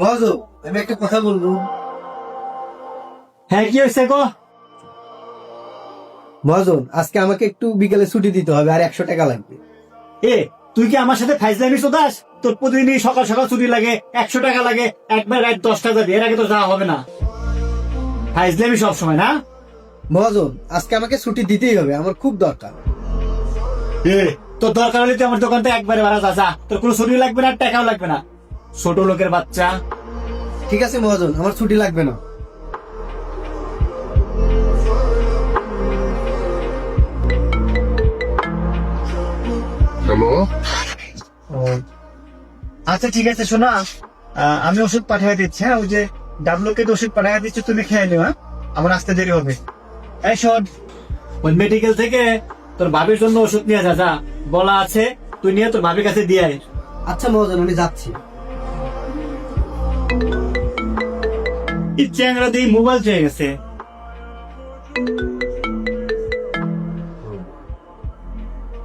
মহাজন, আমি একটা কথা বলবো। হ্যাঁ, কি হয়েছে গো? মহাজন, আজকে আমাকে একটু বিকেলে ছুটি দিতে হবে, আর 100 টাকা লাগবে। এ, তুই কি আমার সাথে ফাইজলামি চোদাস? তোর প্রতিদিনই সকাল সকাল ছুটি লাগে, 100 টাকা লাগে, একবার রাত 10টা যাবি, এর আগে তো যাওয়া হবে না। ফাইজলামি সব সময় না? মহাজন, আজকে আমাকে ছুটি দিতেই হবে, আমার খুব দরকার। এ, তোর দরকার হলে তুই আমার দোকান থেকে একবারে বাড়া যা। তোর কোনো ছুটি লাগবে না, টাকাও লাগবে না, ছোট লোকের বাচ্চা। ঠিক আছে মহাজন, আমার ছুটি লাগবে না। হ্যালো। আচ্ছা ঠিক আছে, শোনা, আমি ওষুধ পাঠিয়ে দিচ্ছি। হ্যাঁ, ওই যে ডাবলুকে ওষুধ পাঠিয়ে দিচ্ছি, তুমি খেয়ে নিও। হ্যাঁ, আমার আসতে দেরি হবে। এই শোন, ওই মেডিকেল থেকে তোর ভাবির জন্য ওষুধ নিয়ে যা, বলা আছে তুই নিয়ে তোর ভাবির কাছে দিয়ে আয়। আচ্ছা মহাজন, আমি যাচ্ছি। এই চ্যাংরা দিয়ে মোবাইল চেয়ে গেছে।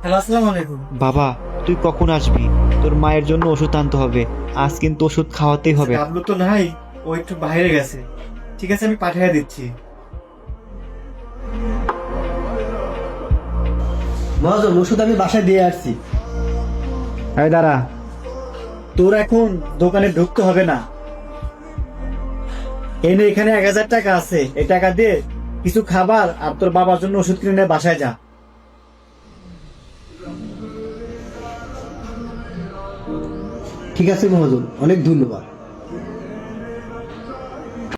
হ্যালো, আসসালামু আলাইকুম। বাবা, তুই কখন আসবি? তোর মায়ের জন্য ওষুধ আনতে হবে। আজ কিন্তু ওষুধ খাওয়াতেই হবে। ডাবলু তো নাই, ও একটু বাইরে গেছে। ঠিক আছে, আমি পাঠিয়ে দিচ্ছি। মহাজন, ওষুধ আমি বাসায় দিয়ে আসছি। এই দাঁড়া, তোর এখন দোকানে ঢুকতে হবে না। এনে এখানে 1000 টাকা আছে, এই টাকা দিয়ে কিছু খাবার আর তোর বাবার জন্য ওষুধ কিনে নিয়ে বাসায় যা। ঠিক আছে মহাজন, অনেক ধন্যবাদ।